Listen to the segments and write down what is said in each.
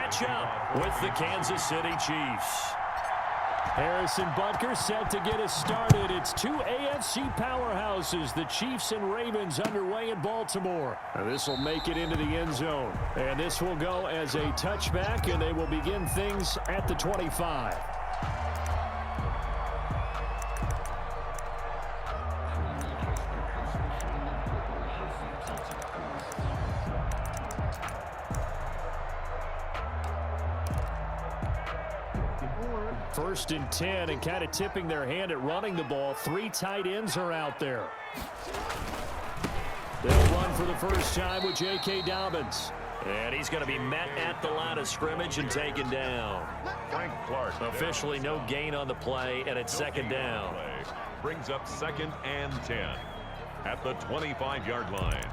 matchup with the Kansas City Chiefs. Harrison Butker set to get us started. It's two AFC powerhouses, the Chiefs and Ravens, underway in Baltimore. This will make it into the end zone. And this will go as a touchback, and they will begin things at the 25. First and 10, and kind of tipping their hand at running the ball. Three tight ends are out there. They'll run for the first time with J.K. Dobbins. And he's going to be met at the line of scrimmage and taken down. Frank Clark. Officially no gain on the play, and it's second down. Brings up 2nd and 10 at the 25-yard line.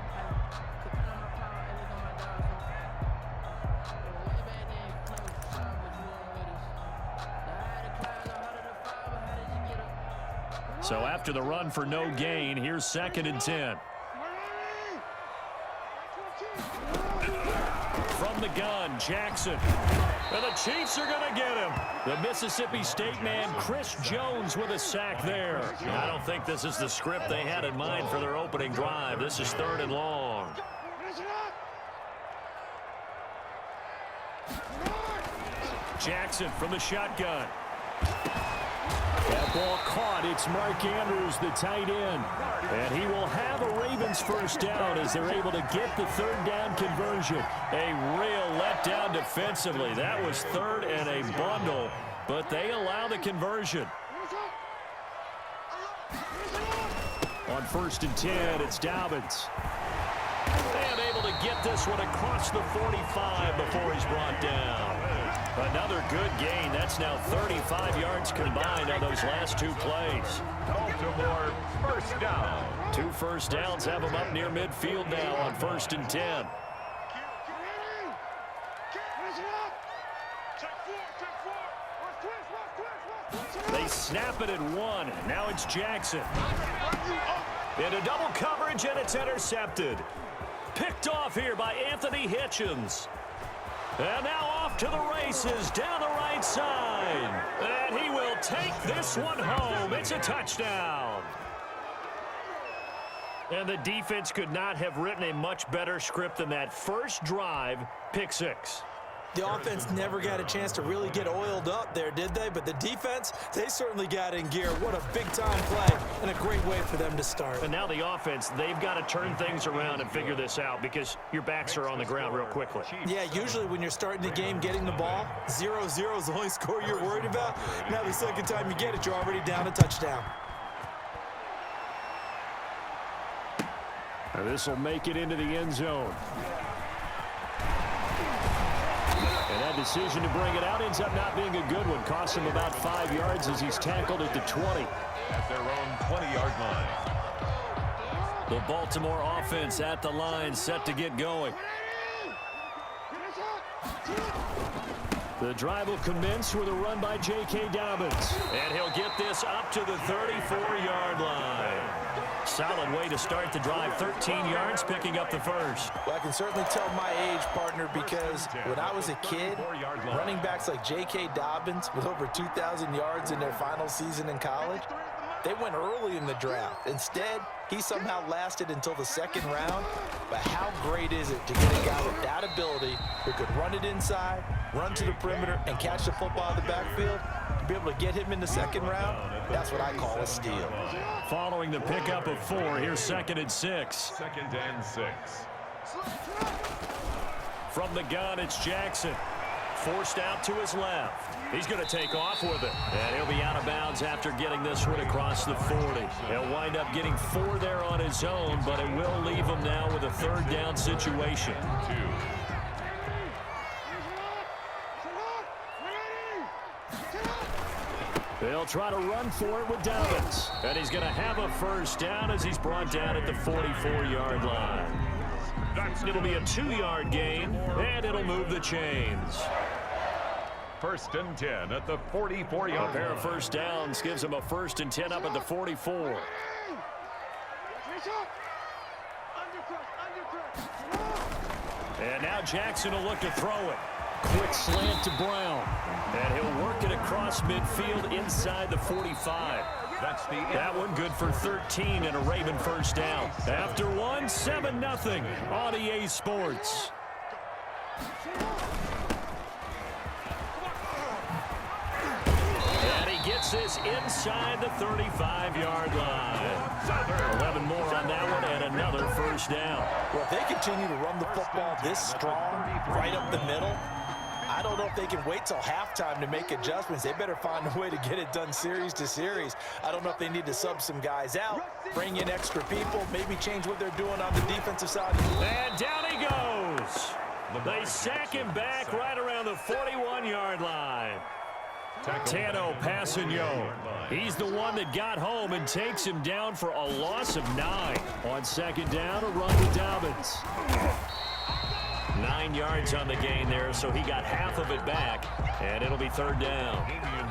So after the run for no gain, here's 2nd and 10. From the gun, Jackson. And the Chiefs are going to get him. The Mississippi State man, Chris Jones, with a sack there. I don't think this is the script they had in mind for their opening drive. This is 3rd and long. Jackson from the shotgun. That ball caught. It's Mark Andrews, the tight end. And he will have a Ravens first down as they're able to get the 3rd down conversion. A real letdown defensively. That was 3rd and a bundle, but they allow the conversion. On 1st and 10, it's Dobbins. And able to get this one across the 45 before he's brought down. Another good gain. That's now 35 yards combined on those last two plays. Baltimore first down. 2 first downs have them up near midfield now on 1st and 10. They snap it at 1. Now it's Jackson. Into double coverage, and it's intercepted. Picked off here by Anthony Hitchens. And now off to the races down the right side. And he will take this one home. It's a touchdown. And the defense could not have written a much better script than that. First drive, pick 6. The offense never got a chance to really get oiled up there, did they? But the defense, they certainly got in gear. What a big-time play and a great way for them to start. And now the offense, they've got to turn things around and figure this out because your backs are on the ground real quickly. Yeah, usually when you're starting the game getting the ball, 0-0 is the only score you're worried about. Now the second time you get it, you're already down a touchdown. Now this will make it into the end zone. And that decision to bring it out ends up not being a good one. Cost him about 5 yards as he's tackled at the 20. At their own 20-yard line. The Baltimore offense at the line, set to get going. The drive will commence with a run by J.K. Dobbins. And he'll get this up to the 34-yard line. Solid way to start the drive. 13 yards, picking up the first. Well, I can certainly tell my age, partner, because when I was a kid, running backs like J.K. Dobbins with over 2,000 yards in their final season in college, they went early in the draft. Instead, he somehow lasted until the 2nd round. But how great is it to get a guy with that ability who could run it inside, run to the perimeter, and catch the football in the backfield? To be able to get him in the 2nd round, that's what I call a steal. Following the pickup of 4, here's 2nd and 6. 2nd and 6. From the gun, it's Jackson. Forced out to his left. He's going to take off with it. And he'll be out of bounds after getting this one across the 40. He'll wind up getting 4 there on his own, but it will leave him now with a 3rd down situation. 2. They'll try to run for it with Dobbins. And he's going to have a first down as he's brought down at the 44-yard line. It'll be a 2-yard gain, and it'll move the chains. 1st and 10 at the 44-yard line. A pair of first downs gives him a 1st and 10 up at the 44. And now Jackson will look to throw it. quick slant to Brown. And he'll work it across midfield inside the 45. That one good for 13 and a Raven first down. After one, 7-0 on EA Sports. And he gets this inside the 35-yard line. 11 more on that one and another first down. Well, if they continue to run the football this strong, right up the middle, I don't know if they can wait till halftime to make adjustments. They better find a way to get it done series to series. I don't know if they need to sub some guys out, bring in extra people, maybe change what they're doing on the defensive side. And down he goes. They sack him back right around the 41-yard line. Tano Passigno. He's the one that got home and takes him down for a loss of 9. On second down, a run to Dobbins. 9 yards on the gain there, so he got half of it back, and it'll be third down.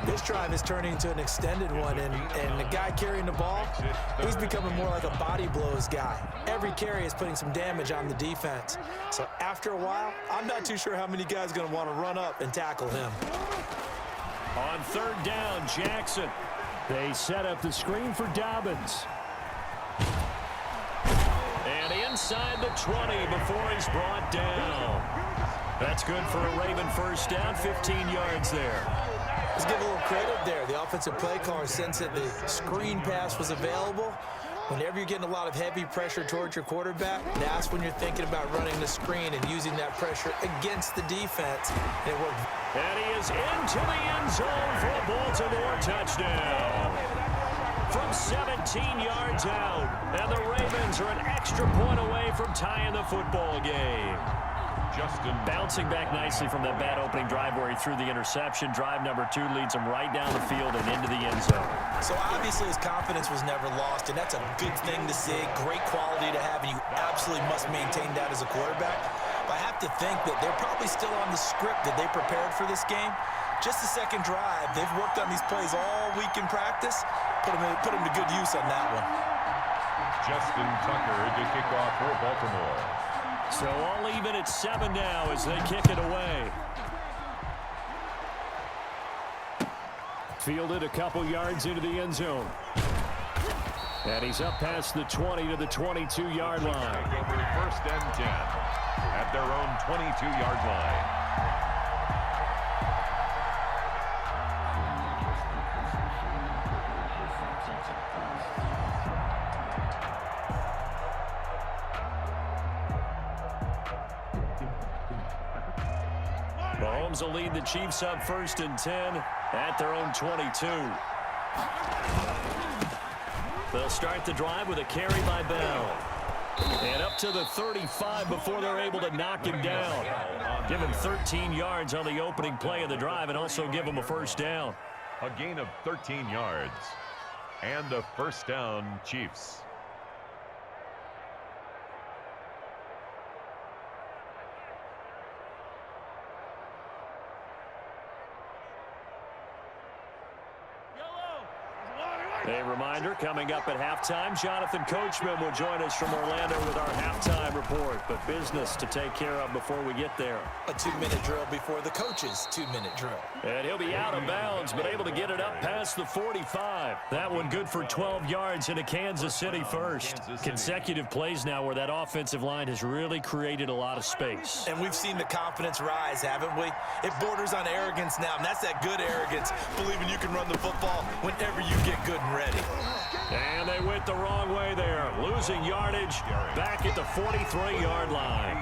This drive is turning into an extended one, and the guy carrying the ball, he's becoming more like a body blows guy. Every carry is putting some damage on the defense. So after a while, I'm not too sure how many guys are going to want to run up and tackle him. On third down, Jackson. They set up the screen for Dobbins. And inside the 20 before he's brought down. That's good for a Raven first down, 15 yards there. Let's give a little credit there. The offensive play caller sensed that the screen pass was available. Whenever you're getting a lot of heavy pressure towards your quarterback, that's when you're thinking about running the screen and using that pressure against the defense. And it worked. And he is into the end zone for a Baltimore touchdown. From 17 yards out. And the Ravens are an extra point away from tying the football game. Justin bouncing back nicely from that bad opening drive where he threw the interception. Drive number 2 leads him right down the field and into the end zone. So obviously his confidence was never lost, and that's a good thing to see. Great quality to have, and you absolutely must maintain that as a quarterback. But I have to think that they're probably still on the script that they prepared for this game. Just the second drive, they've worked on these plays all week in practice. Put them to good use on that one. Justin Tucker to kick off for Baltimore. So all even at 7 now as they kick it away. Fielded a couple yards into the end zone. And he's up past the 20 to the 22-yard line. Over first and 10 at their own 22-yard line. Mahomes will lead the Chiefs up first and 10 at their own 22. They'll start the drive with a carry by Bell. And up to the 35 before they're able to knock him down. Give him 13 yards on the opening play of the drive and also give him a first down. A gain of 13 yards. And a first down, Chiefs. A reminder, coming up at halftime, Jonathan Coachman will join us from Orlando with our halftime report. But business to take care of before we get there. A 2-minute drill before the coach's 2-minute drill. And he'll be out of bounds, but able to get it up past the 45. That one good for 12 yards into Kansas City first. Consecutive plays now where that offensive line has really created a lot of space. And we've seen the confidence rise, haven't we? It borders on arrogance now, and that's that good arrogance, believing you can run the football whenever you get good and ready. And they went the wrong way there, losing yardage back at the 43-yard line.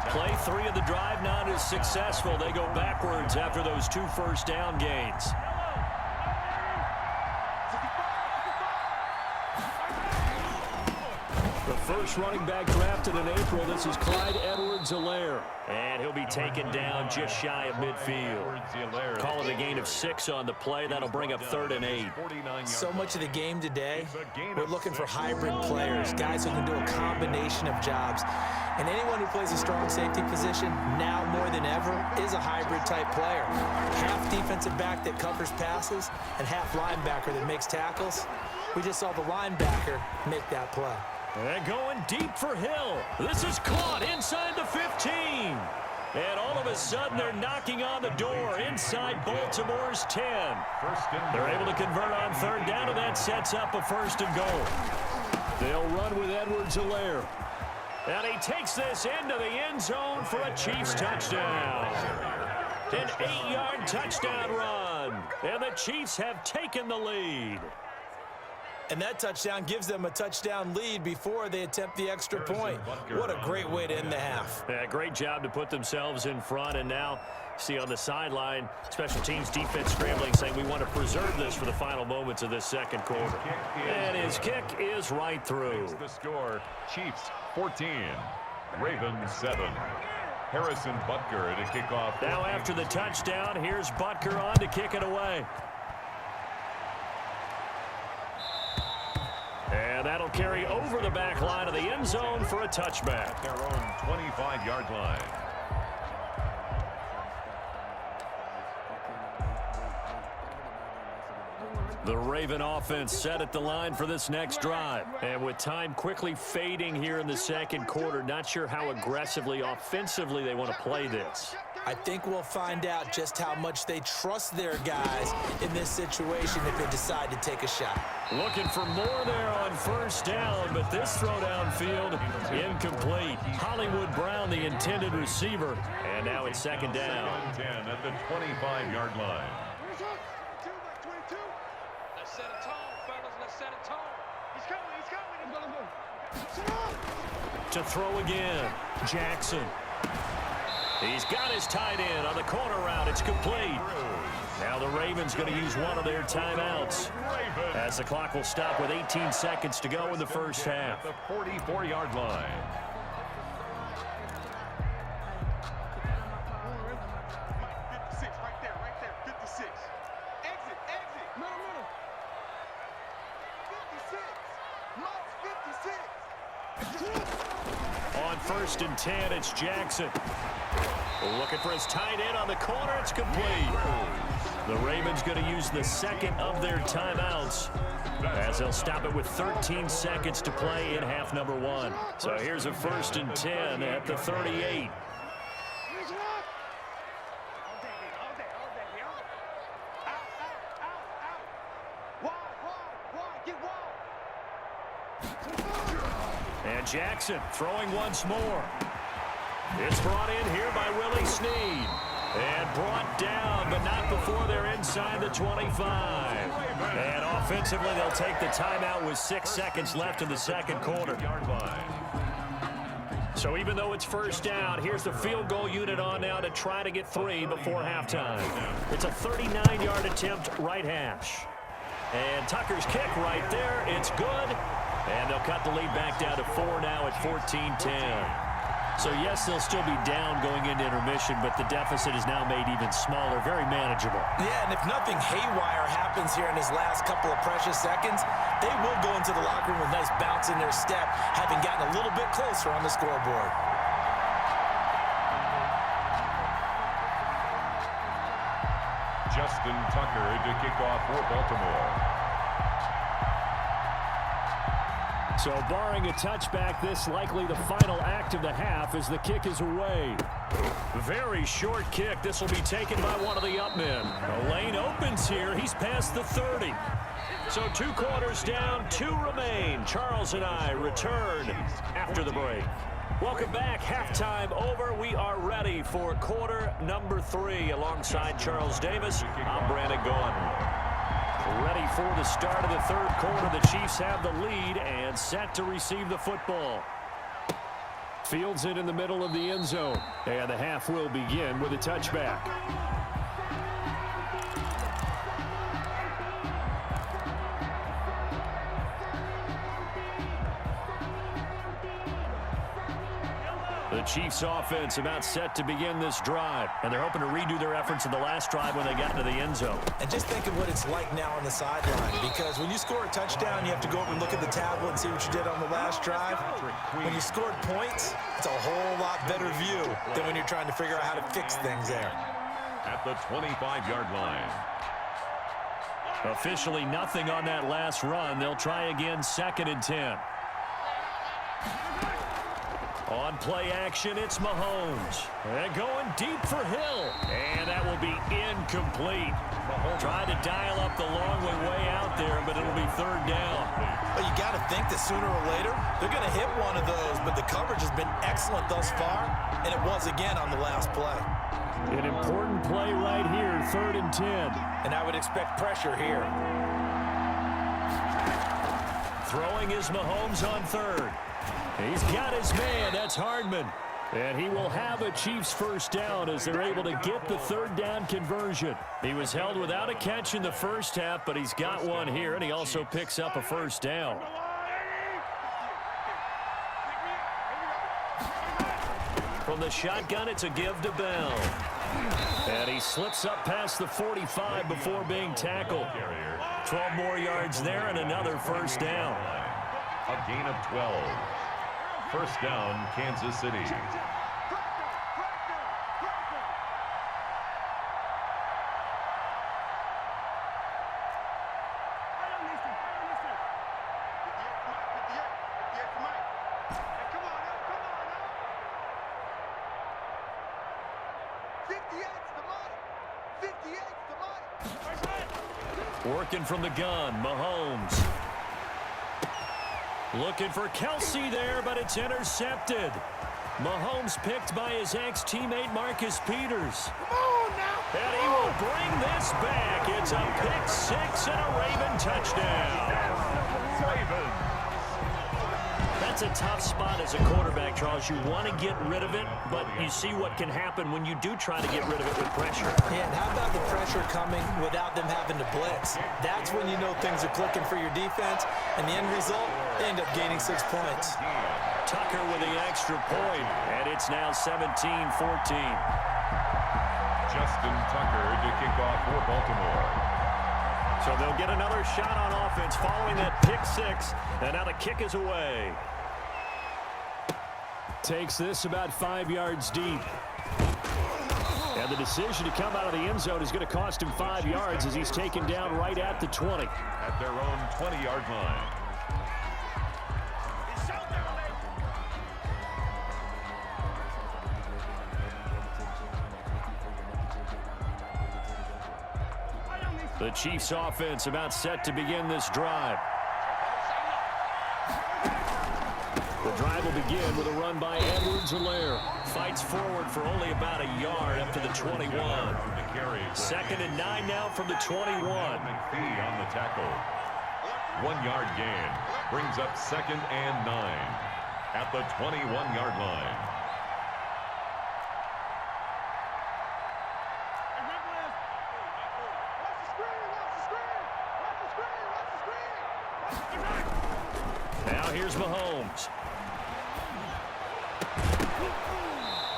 Play 3 of the drive not as successful. They go backwards after those 2 first down gains. The first running back drafted in April. This is Clyde Edwards-Helaire. And he'll be taken down just shy of midfield. Call it a gain of 6 on the play. That'll bring up 3rd and 8. So much of the game today, we're looking for hybrid players, guys who can do a combination of jobs. And anyone who plays a strong safety position, now more than ever, is a hybrid type player. Half defensive back that covers passes and half linebacker that makes tackles. We just saw the linebacker make that play. And going deep for Hill. This is caught inside the 15. And all of a sudden, they're knocking on the door inside Baltimore's 10. They're able to convert on third down, and that sets up a first and goal. They'll run with Edwards-Helaire. And he takes this into the end zone for a Chiefs touchdown. An 8-yard touchdown run. And the Chiefs have taken the lead. And that touchdown gives them a touchdown lead before they attempt the extra point. What a great way to end the half. Yeah, great job to put themselves in front. And now, see on the sideline, special teams defense scrambling, saying we want to preserve this for the final moments of this second quarter. And his kick is right through. The score, Chiefs 14, Ravens 7. Harrison Butker to kick off. Now after the touchdown, here's Butker on to kick it away. And that'll carry over the back line of the end zone for a touchback. Their own 25-yard line. The Raven offense set at the line for this next drive. And with time quickly fading here in the second quarter, not sure how aggressively, offensively they want to play this. I think we'll find out just how much they trust their guys in this situation if they decide to take a shot. Looking for more there on first down, but this throw downfield incomplete. Hollywood Brown, the intended receiver, and now it's second down. 10 at the 25-yard line. Let's set a tone, fellas. Let's set a tone. He's coming. He's coming. To throw again, Jackson. He's got his tight end on the corner route. It's complete. Now the Ravens going to use one of their timeouts as the clock will stop with 18 seconds to go in the first half. The 44-yard line. Right there. 56. Exit. No. 56. On first and 10, it's Jackson. Looking for his tight end on the corner. It's complete. The Ravens going to use the second of their timeouts as they'll stop it with 13 seconds to play in half number one. So here's a first and 10 at the 38. And Jackson throwing once more. It's brought in here by Willie Snead. And brought down, but not before they're inside the 25. And offensively, they'll take the timeout with 6 seconds left in the second quarter. So even though it's first down, here's the field goal unit on now to try to get 3 before halftime. It's a 39-yard attempt right hash. And Tucker's kick right there. It's good. And they'll cut the lead back down to 4 now at 14-10. So, yes, they'll still be down going into intermission, but the deficit is now made even smaller, very manageable. Yeah, and if nothing haywire happens here in his last couple of precious seconds, they will go into the locker room with a nice bounce in their step, having gotten a little bit closer on the scoreboard. Justin Tucker to kick off for Baltimore. So barring a touchback, this likely the final act of the half as the kick is away. Very short kick. This will be taken by one of the up men. The lane opens here. He's past the 30. So 2 quarters down, 2 remain. Charles and I return after the break. Welcome back. Halftime over. We are ready for quarter number 3 alongside Charles Davis. I'm Brandon Gordon. Ready for the start of the third quarter. The Chiefs have the lead and set to receive the football. Fields it in the middle of the end zone. And the half will begin with a touchback. The Chiefs offense about set to begin this drive, and they're hoping to redo their efforts in the last drive when they got into the end zone. And just think of what it's like now on the sideline, because when you score a touchdown, you have to go over and look at the tablet and see what you did on the last drive. When you scored points, it's a whole lot better view than when you're trying to figure out how to fix things there. At the 25-yard line. Officially nothing on that last run. They'll try again, 2nd and 10. On play action, it's Mahomes. And going deep for Hill. And that will be incomplete. Trying to dial up the long way out there, but it'll be third down. Well, you got to think that sooner or later, they're going to hit one of those, but the coverage has been excellent thus far, and it was again on the last play. An important play right here, 3rd and 10. And I would expect pressure here. Throwing is Mahomes on 3rd. He's got his man. That's Hardman. And he will have a Chiefs first down as they're able to get the 3rd down conversion. He was held without a catch in the first half, but he's got one here, and he also picks up a first down. From the shotgun, it's a give to Bell. And he slips up past the 45 before being tackled. 12 more yards there and another first down. A gain of 12. First down, Kansas City. Working from the gun, Mahomes. Looking for Kelsey there, but it's intercepted. Mahomes picked by his ex-teammate Marcus Peters. Come on now. And he will bring this back. It's a pick six and a Raven touchdown. Ravens. That's a tough spot as a quarterback, Charles. You want to get rid of it, but you see what can happen when you do try to get rid of it with pressure. Yeah, and how about the pressure coming without them having to blitz? That's when you know things are clicking for your defense, and the end result, they end up gaining 6 points. Tucker with the extra point, and it's now 17-14. Justin Tucker to kick off for Baltimore. So they'll get another shot on offense following that pick six, and now the kick is away. Takes this about 5 yards deep. And the decision to come out of the end zone is going to cost him 5 yards as he's taken down right at the 20. At their own 20-yard line. The Chiefs offense about set to begin this drive. The drive will begin with a run by Edwards-Helaire. Fights forward for only about a yard up to the 21. 2nd and 9 now from the 21. McPhee on the tackle. 1 yard gain. Brings up 2nd and 9. At the 21-yard line. Now here's Mahomes.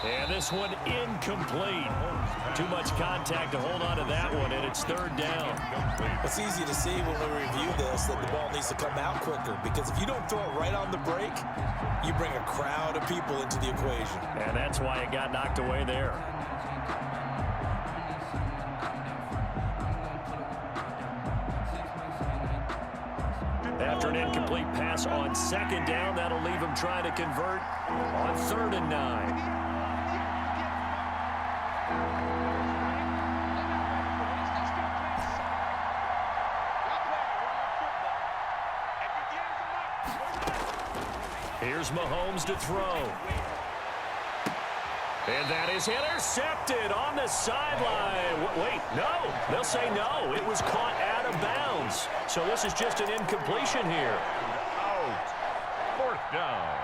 And this one incomplete. Too much contact to hold on to that one, and it's 3rd down. It's easy to see when we review this that the ball needs to come out quicker, because if you don't throw it right on the break, you bring a crowd of people into the equation. And that's why it got knocked away there. After an incomplete pass on 2nd down, that'll leave him trying to convert on 3rd and 9. Here's Mahomes to throw. And that is intercepted on the sideline. Wait, no. They'll say no. It was caught out of bounds. So this is just an incompletion here. Out. 4th down.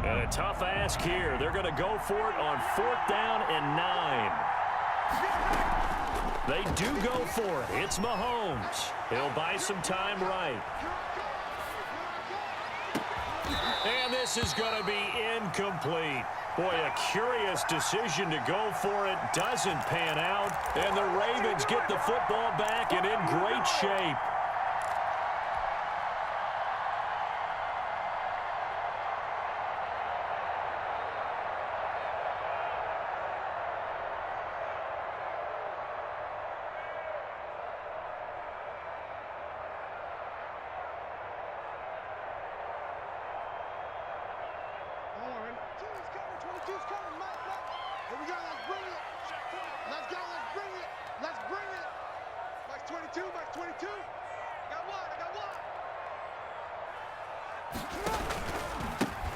And a tough ask here. They're going to go for it on 4th down and 9. They do go for it. It's Mahomes. He'll buy some time right. And this this is going to be incomplete. Boy, a curious decision to go for it. Doesn't pan out. And the Ravens get the football back and in great shape. Here we go, let's bring it. Let's go, let's bring it. Let's bring it. Max 22, Max 22. I got one.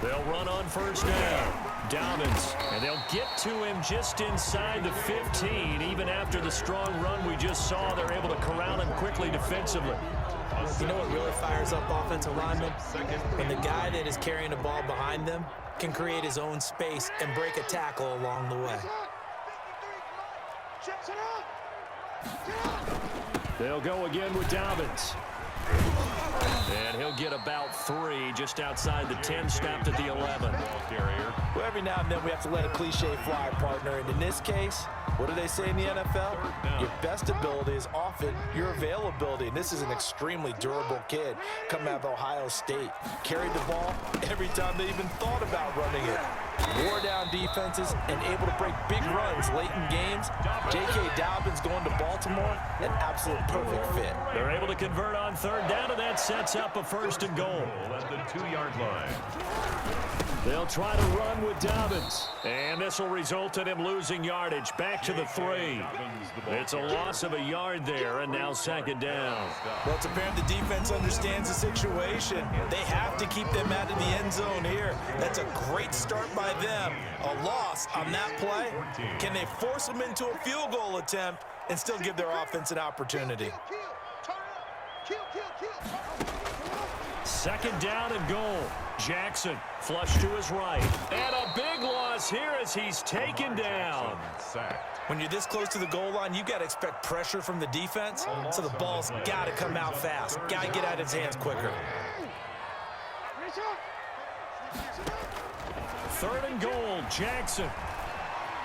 They'll run on first down. Dobbins, and they'll get to him just inside the 15. Even after the strong run we just saw, they're able to corral him quickly defensively. You know what really fires up offensive linemen? When the guy that is carrying the ball behind them can create his own space and break a tackle along the way. They'll go again with Dobbins. And he'll get about 3 just outside the 10, stopped at the 11. Well, every now and then we have to let a cliche fly, partner. And in this case, what do they say in the NFL? Your best ability is often your availability. And this is an extremely durable kid coming out of Ohio State. Carried the ball every time they even thought about running it. Wore down defenses and able to break big runs late in games. J.K. Dobbins going to Baltimore, an absolute perfect fit. They're able to convert on third down, and that sets up a 1st and goal. At the 2-yard line. They'll try to run with Dobbins. And this will result in him losing yardage. Back to the 3. It's a loss of a yard there, and now 2nd down. Well, it's apparent the defense understands the situation. They have to keep them out of the end zone here. That's a great start by them. A loss on that play. Can they force them into a field goal attempt and still give their offense an opportunity? 2nd down and goal. Jackson flush to his right. And a big loss here as he's taken down. When you're this close to the goal line, you got to expect pressure from the defense. So the ball's got to come out fast. Got to get out of his hands quicker. 3rd and goal. Jackson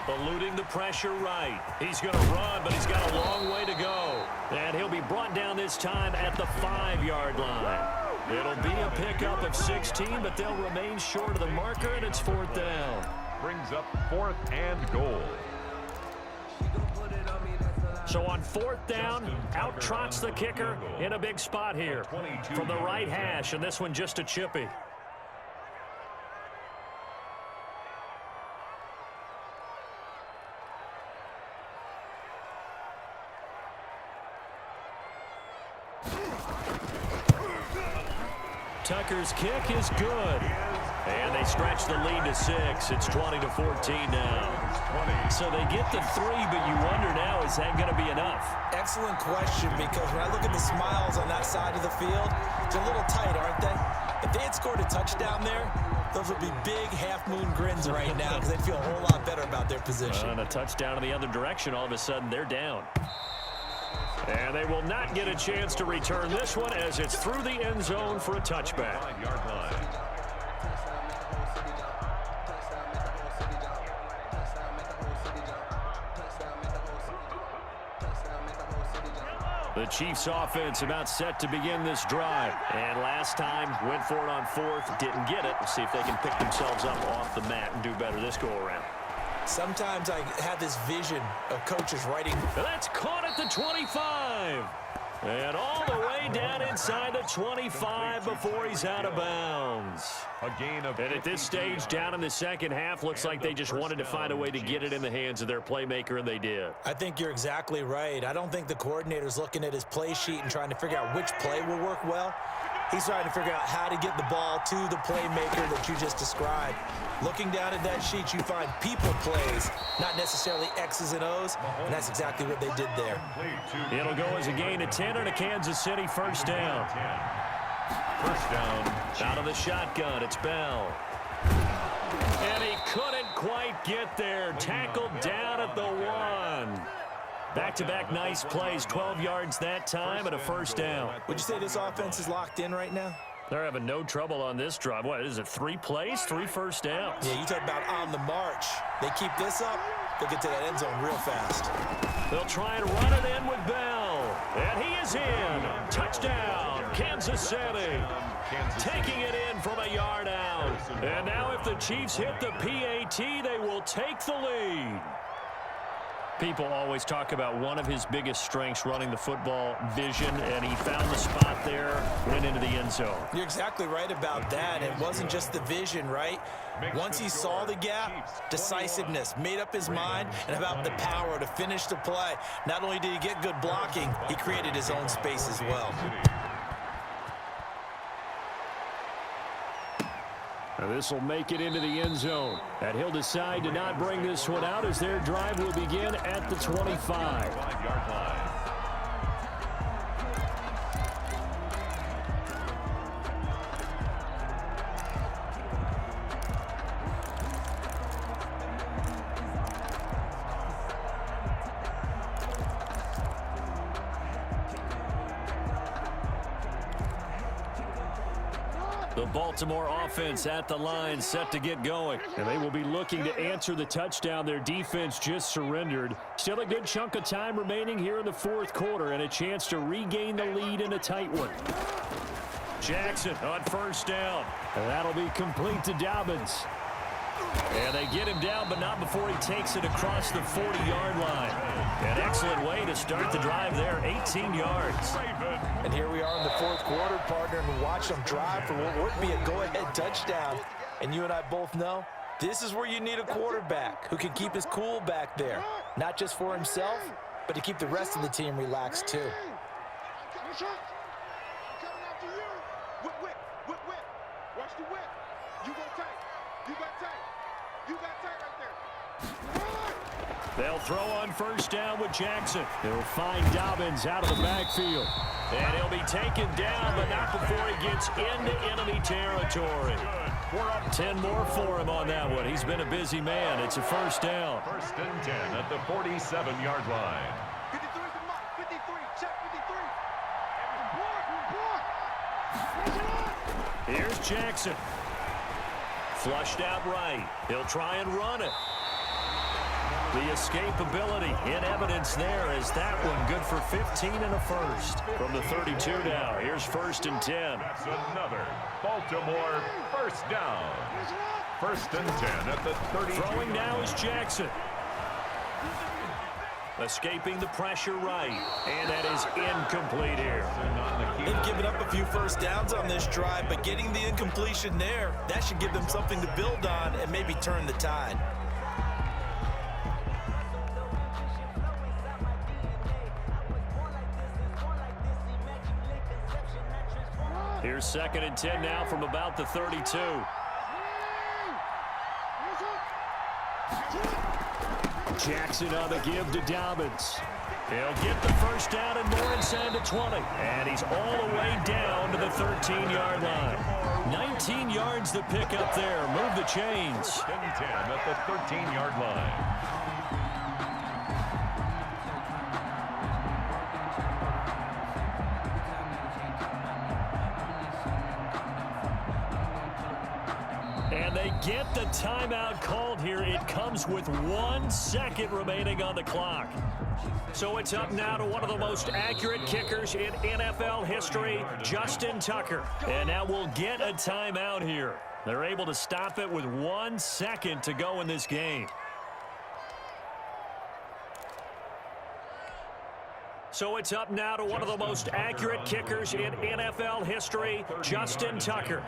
eluding the pressure right. He's going to run, but he's got a long way to go. And he'll be brought down this time at the 5-yard line. It'll be a pickup of 16, but they'll remain short of the marker, and it's 4th down. Brings up 4th and goal. So on 4th down, out trots the kicker in a big spot here from the right hash, and this one just a chippy. Tucker's kick is good. And they stretch the lead to 6. It's 20-14 now. So they get the 3, but you wonder now, is that going to be enough? Excellent question, because when I look at the smiles on that side of the field, they're a little tight, aren't they? If they had scored a touchdown there, those would be big half-moon grins right now because they'd feel a whole lot better about their position. And a touchdown in the other direction, all of a sudden they're down. And they will not get a chance to return this one as it's through the end zone for a touchback. 5-yard line. The Chiefs offense about set to begin this drive. And last time went for it on 4th, didn't get it. We'll see if they can pick themselves up off the mat and do better this go around. Sometimes I have this vision of coaches writing. That's caught at the 25. And all the way down inside the 25 before he's out of bounds. A gain of And at this stage, down in the second half, looks like they just wanted to find a way to get it in the hands of their playmaker, and they did. I think you're exactly right. I don't think the coordinator's looking at his play sheet and trying to figure out which play will work well. He's trying to figure out how to get the ball to the playmaker that you just described. Looking down at that sheet, you find people plays, not necessarily X's and O's, and that's exactly what they did there. It'll go as a gain of 10 and a Kansas City 1st down. 1st down. Out of the shotgun, it's Bell. And he couldn't quite get there. Tackled down at the 1. Back-to-back nice plays, 12 yards that time and a 1st down. Would you say this offense is locked in right now? They're having no trouble on this drive. What is it, 3 plays, 3 first downs? Yeah, you talk about on the march. They keep this up, they'll get to that end zone real fast. They'll try and run it in with Bell. And he is in. Touchdown, Kansas City. Taking it in from a yard out. And now if the Chiefs hit the PAT, they will take the lead. People always talk about one of his biggest strengths, running the football, vision, and he found the spot there, went into the end zone. You're exactly right about that. It wasn't just the vision, right? Once he saw the gap, decisiveness, made up his mind, and about the power to finish the play. Not only did he get good blocking, he created his own space as well. Now this will make it into the end zone. And he'll decide to not bring this one out as their drive will begin at the 25-yard line. The Baltimore offense at the line, set to get going. And they will be looking to answer the touchdown their defense just surrendered. Still a good chunk of time remaining here in the fourth quarter and a chance to regain the lead in a tight one. Jackson on first down. And that'll be complete to Dobbins. And they get him down, but not before he takes it across the 40-yard line. An excellent way to start the drive there, 18 yards. And here we are in the fourth quarter, partner, and watch them drive for what would be a go-ahead touchdown. And you and I both know this is where you need a quarterback who can keep his cool back there, not just for himself, but to keep the rest of the team relaxed too. Watch the whip. You go tight. You got tight. You got tight right there. They'll throw on first down with Jackson. They'll find Dobbins out of the backfield. And he'll be taken down, but not before he gets into enemy territory. We're up 10 more for him on that one. He's been a busy man. It's a first down. First and 10 at the 47-yard line. 53 the mark. 53. Check 53. Here's Jackson. Flushed out right. He'll try and run it. The escapability in evidence there as that one good for 15 and a first. From the 32 now, here's first and 10. That's another Baltimore first down. First and 10 at the 32. Throwing now is Jackson. Escaping the pressure right. And that is incomplete here. They've given up a few first downs on this drive, but getting the incompletion there, that should give them something to build on and maybe turn the tide. Here's second and 10 now from about the 32. Jackson on the give to Dobbins. He'll get the first down and more inside the 20. And he's all the way down to the 13-yard line. 19 yards the pick up there. Move the chains. 10 at the 13-yard line. And they get the timeout called here. It comes with 1 second remaining on the clock. So it's up now to one of the most accurate kickers in NFL history, Justin Tucker. And now we'll get a timeout here. They're able to stop it with 1 second to go in this game. So it's up now to one of the most accurate kickers in NFL history, Justin Tucker.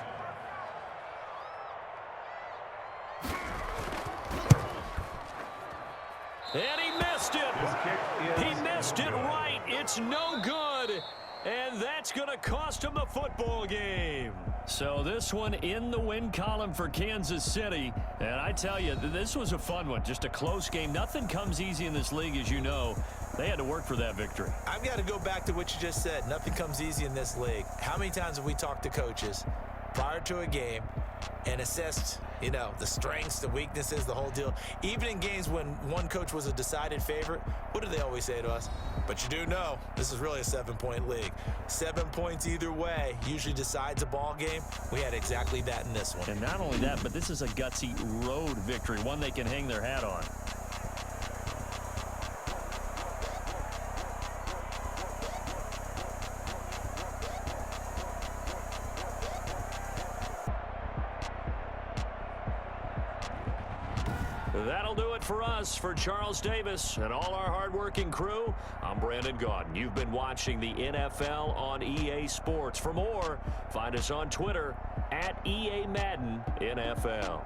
And he missed it. He missed it right. It's no good. And that's going to cost him the football game. So this one in the win column for Kansas City. And I tell you, this was a fun one. Just a close game. Nothing comes easy in this league, as you know. They had to work for that victory. I've got to go back to what you just said. Nothing comes easy in this league. How many times have we talked to coaches? prior to a game and assessed, you know, the strengths, the weaknesses, the whole deal. Even in games when one coach was a decided favorite, what do they always say to us? But you do know this is really a 7-point league. 7 points either way usually decides a ball game. We had exactly that in this one. And not only that, but this is a gutsy road victory, one they can hang their hat on. That'll do it for us. For Charles Davis and all our hardworking crew, I'm Brandon Gaudin. You've been watching the NFL on EA Sports. For more, find us on Twitter @EA Madden NFL.